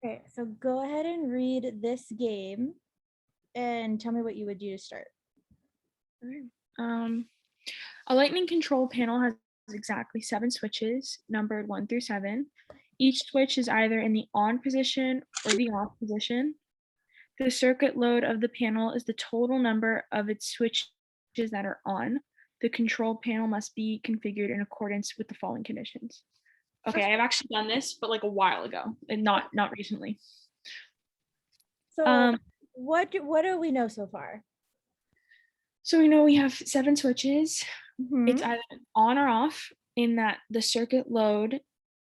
Okay, so go ahead and read this game and tell me what you would do to start. Um, a lightning control panel has exactly 7 switches, numbered 1 through 7. Each switch is either in the on position or the off position. The circuit load of the panel is the total number of its switches that are on. The control panel must be configured in accordance with the following conditions. Okay, I've actually done this, but like a while ago, and not recently. So Um, what do we know so far? so we know we have 7 switches. It's Mhm. either on or off, in that the circuit load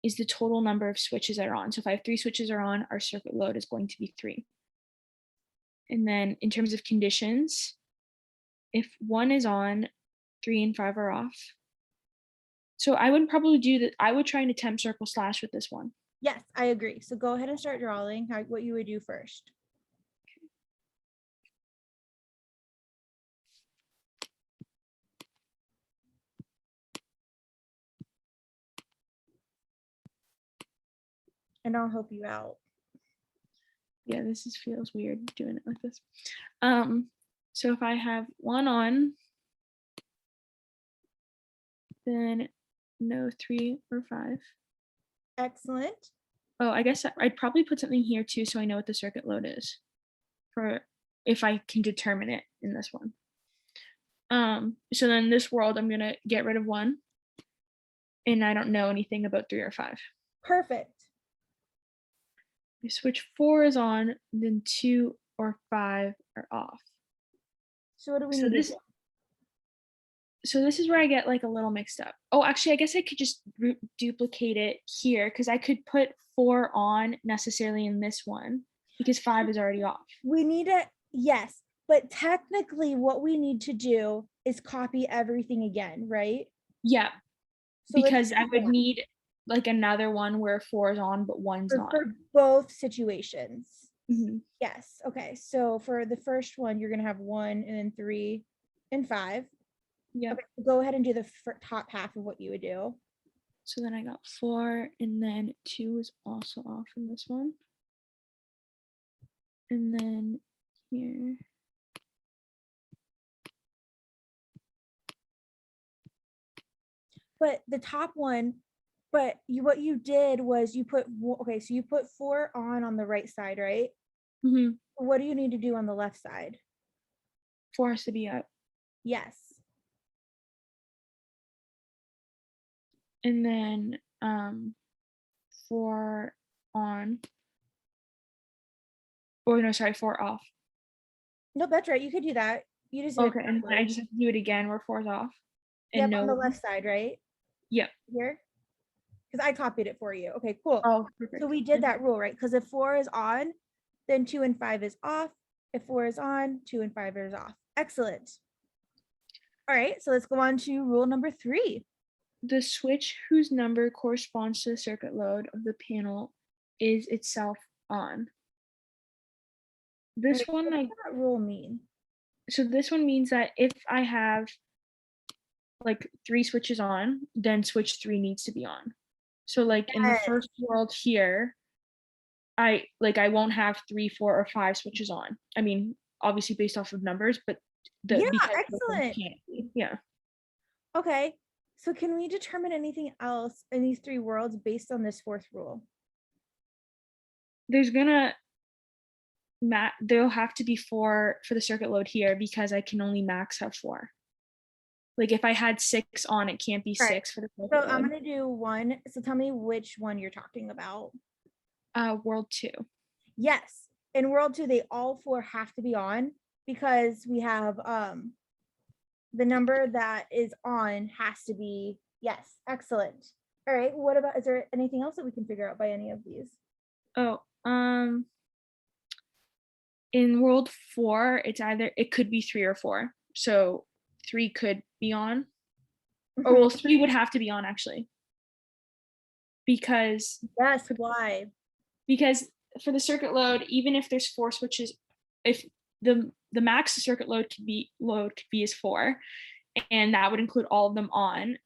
is the total number of switches that are on. So if I have 3 switches are on, our circuit load is going to be 3. And then in terms of conditions, if 1 is on, 3 and 5 are off. So I would probably do that. I would try and attempt circle slash with this one. Yes, I agree. So go ahead and start drawing what you would do first. And I'll help you out. Yeah, feels weird doing it like this. So if I have 1 on, then no 3 or 5. Excellent. Oh, I guess I'd probably put something here too, so I know what the circuit load is, for if I can determine it in this one. So then this world, I'm gonna get rid of 1, and I don't know anything about 3 or 5. Perfect. If switch 4 is on, then 2 or 5 are off. So what do we So need to this do? so this is where I get like a little mixed up. Oh, actually, I guess I could just duplicate it here, because I could put 4 on necessarily in this one, because 5 is already off. We need to, yes, but technically what we need to do is copy everything again, right? Yeah, So let's because I do would that need like another one where 4 is on but 1's not. for both situations. Mhm. Yes. Okay. So for the first one, you're gonna have 1 and then 3 and 5. Yep. Okay. Go ahead and do the top half of what you would do. So then I got 4, and then 2 is also off in this one. And then here. But the top one, but what you did was you put, okay, so you put 4 on the right side, right? Mm-hmm. What do you need to do on the left side? 4 has to be up. Yes. And then 4 on. Or no, sorry, 4 off. No, that's right. You could do that. You just did it Okay, and then I just have to do it again where 4 is off. And Yep, on no the 1. left side, right? Yep. Here? Because I copied it for you. Okay, cool. Oh, So perfect. we did that rule, right? Because if 4 is on, then 2 and 5 is off. If 4 is on, 2 and 5 is off. Excellent. All right, so let's go on to rule number 3. The switch whose number corresponds to the circuit load of the panel is itself on. Okay, This what one, does that rule mean? so this one means that if I have like 3 switches on, then switch 3 needs to be on. So like in the Yes. first world here, I won't have 3, 4, or 5 switches on. I mean, obviously based off of numbers, but Yeah, because this one excellent. can't be. Yeah. Okay, so can we determine anything else in these 3 worlds based on this 4th rule? There's gonna there'll have to be 4 for the circuit load here, because I can only max have 4. Like if I had 6 on, it can't be All right, 6 for the so circuit I'm load. going to do 1. So tell me which one you're talking about. World 2. Yes, in world 2, they all 4 have to be on because we have the number that is on has to be, yes, excellent. All right, what about, is there anything else that we can figure out by any of these? Oh, in world 4, it could be 3 or 4. So 3 could be on. Or well, 3 would have to be on actually. Because Yes, why? because for the circuit load, even if there's 4 switches, if the max circuit load could be is 4, and that would include all of them on.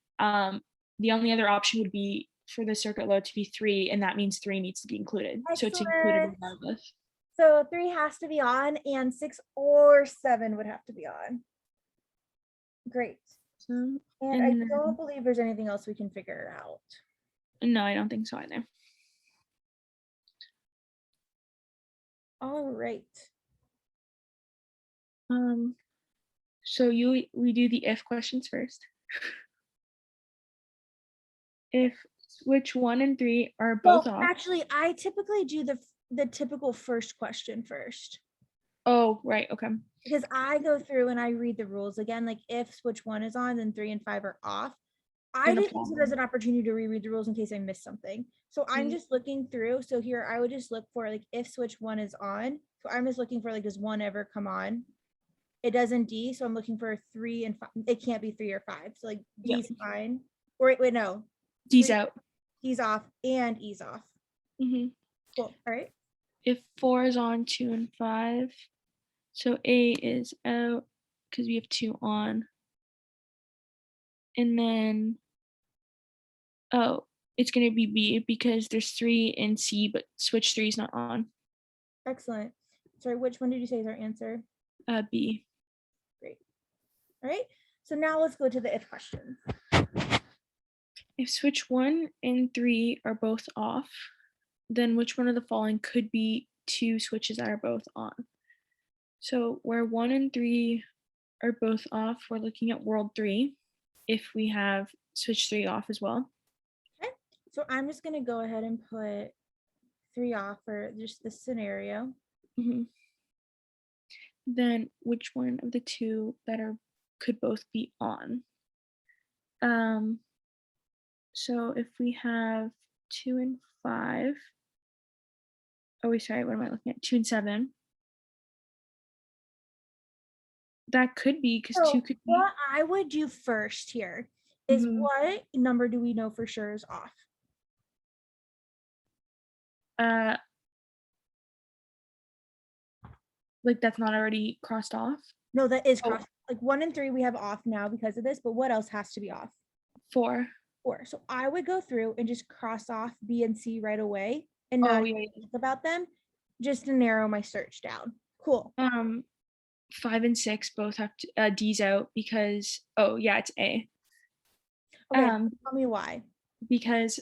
The only other option would be for the circuit load to be 3, and that means 3 needs to be included. So it's included Excellent. regardless. So 3 has to be on, and 6 or 7 would have to be on. Great. So, And I and don't then, believe there's anything else we can figure out. no, I don't think so either. All right. So we do the if questions first. If switch 1 and 3 are both Well, off. actually, I typically do the typical first question first, Oh, right. Okay. because I go through and I read the rules again. Like if switch 1 is on, then 3 and 5 are off. I And didn't apply use it as them. an opportunity to reread the rules in case I missed something. So I'm Mhm. just looking through. So here I would just look for like if switch 1 is on. So I'm just looking for like, does 1 ever come on? It doesn't D. So I'm looking for 3 and 5. It can't be 3 or 5. So like Yeah. D's fine. Or wait, no. D's 3, out. D's off and E's off. hmm Cool. All right. If 4 is on, 2 and 5. So A is out because we have 2 on. And then, oh, it's going to be B because there's 3 in C, but switch 3 is not on. Excellent. Sorry, which one did you say is our answer? B. Great. All right. So now let's go to the if question. If switch 1 and 3 are both off, then which one of the following could be 2 switches that are both on? So where 1 and 3 are both off, we're looking at world 3 if we have switch 3 off as well. Okay. So I'm just going to go ahead and put 3 off for just this scenario. Mhm. Then which one of the 2 that are could both be on? So if we have 2 and 5, oh wait, sorry, what am I looking at? 2 and 7. That could be because 2 So could be. what I would do first here is Mhm. what number do we know for sure is off? Uh, like that's not already crossed off. No, that is Oh, cross. Like 1 and 3 we have off now because of this, but what else has to be off? 4. 4. So I would go through and just cross off B and C right away and not Oh yeah. think about them, just to narrow my search down. Cool. 5 and 6 both have to, D's out because, oh yeah, it's A. Okay, Um, tell me why. because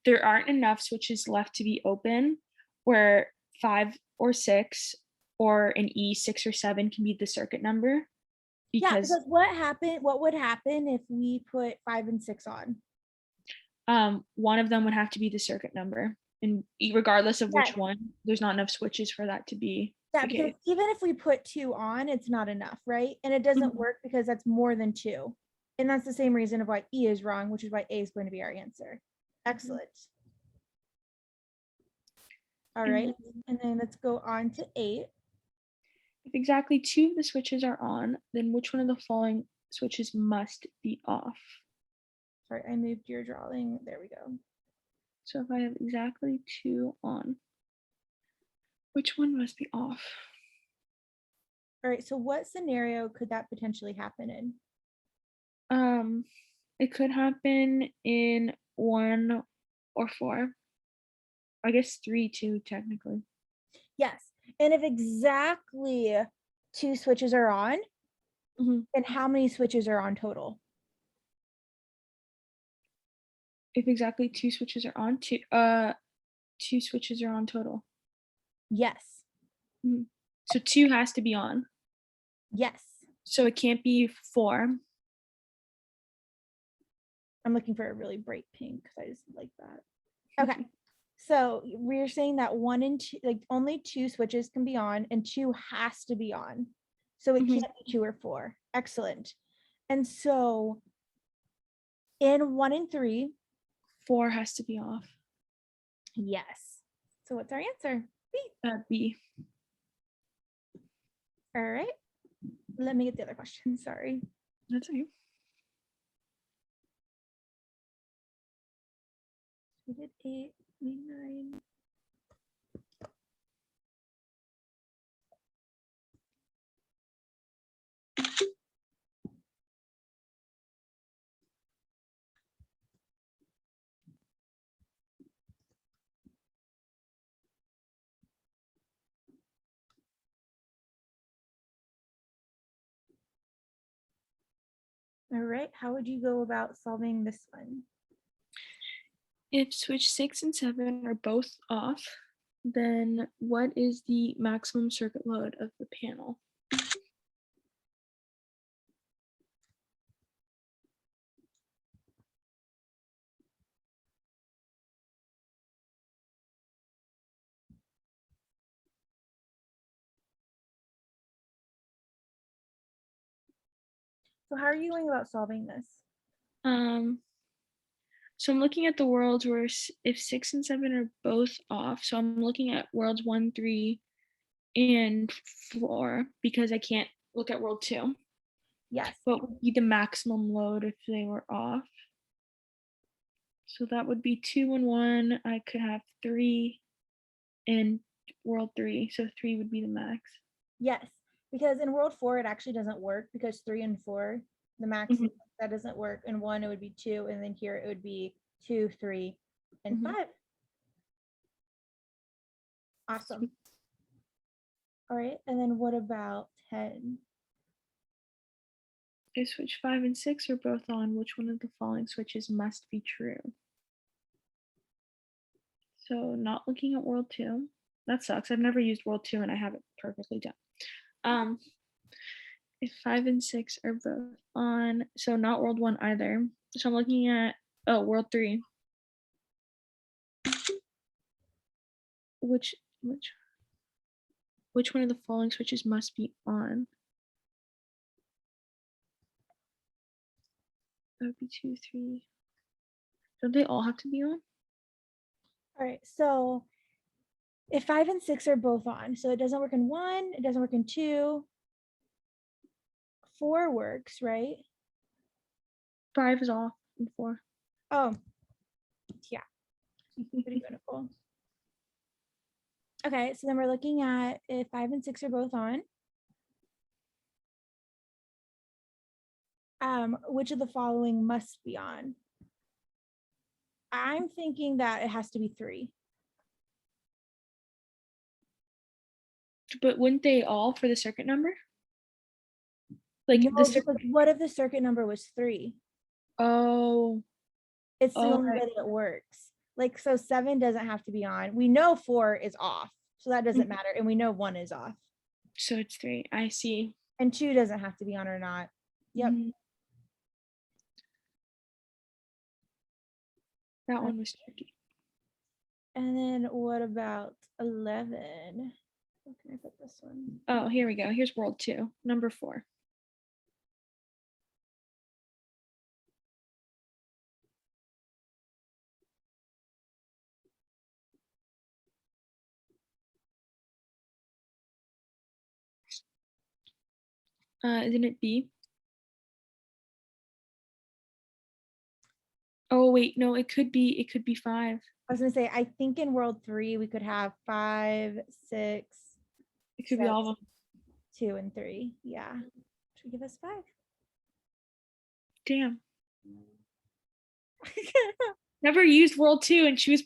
there aren't enough switches left to be open where 5 or 6 or an E 6 or 7 can be the circuit number Yeah, because because what would happen if we put 5 and 6 on? one of them would have to be the circuit number, and regardless of Yes. which one, there's not enough switches for that to be Yeah, the because case. even if we put 2 on, it's not enough, right? And it doesn't Mhm. work because that's more than 2. And that's the same reason of why E is wrong, which is why A is going to be our answer. Excellent. All And right. then And then let's go on to 8. if exactly 2 of the switches are on, then which one of the following switches must be off? Sorry, I moved your drawing. There we go. So if I have exactly 2 on, which one must be off? All right. So what scenario could that potentially happen in? Um, it could happen in 1 or 4. I guess 3 too, technically. Yes. And if exactly 2 switches are on, Mhm. then how many switches are on total? If exactly 2 switches are on, 2 switches are on total. Yes. Mhm. So 2 has to be on. Yes. So it can't be 4. I'm looking for a really bright pink because I just like that. Okay. So we're saying that 1 and 2, like only 2 switches can be on and 2 has to be on. So it Mhm. can't be 2 or 4. Excellent. And so in 1 and 3, 4 has to be off. yes. So what's our answer? B. B. All right. Let me get the other question. Sorry. That's okay. We did 8, 9. All right, how would you go about solving this one? If switch 6 and 7 are both off, then what is the maximum circuit load of the panel? So how are you going about solving this? So I'm looking at the worlds where if 6 and 7 are both off, so I'm looking at worlds 1, 3, and 4 because I can't look at world 2. Yes. What would be the maximum load if they were off? So that would be 2 and 1. I could have 3 in world 3. So 3 would be the max. Yes, because in world 4 it actually doesn't work because 3 and 4, the max Mhm. that doesn't work. In 1 it would be 2, and then here it would be 2, 3, and Mhm. 5. Awesome. All right, and then what about 10? If switch 5 and 6 are both on, which one of the following switches must be true? So not looking at world 2. That sucks. I've never used world 2 and I have it perfectly done. If 5 and 6 are both on, so not world 1 either. So I'm looking at world 3. Which one of the following switches must be on? That would be 2, 3. Don't they all have to be on? All right, so if 5 and 6 are both on, so it doesn't work in 1, it doesn't work in 2. 4 works, right? 5 is off and 4. Oh, yeah. Pretty good, Nicole. Okay, so then we're looking at if 5 and 6 are both on. Which of the following must be on? I'm thinking that it has to be 3. But wouldn't they all for the circuit number? Like No, the because what if the circuit number was 3? Oh, It's the oh, only way that it works. Like, so 7 doesn't have to be on. We know 4 is off, so that doesn't matter. And we know 1 is off. so it's 3. I see. And 2 doesn't have to be on or not. Yep. Mhm. That one was tricky. And then what about 11? Where can I put this one? Oh, here we go. Here's world 2, number 4. Isn't it B? Oh wait, no, it could be 5. I was gonna say, I think in world 3 we could have 5, 6, It could be all of them. 2, and 3. Yeah. Should give us 5. Damn. Never used world 2 and she was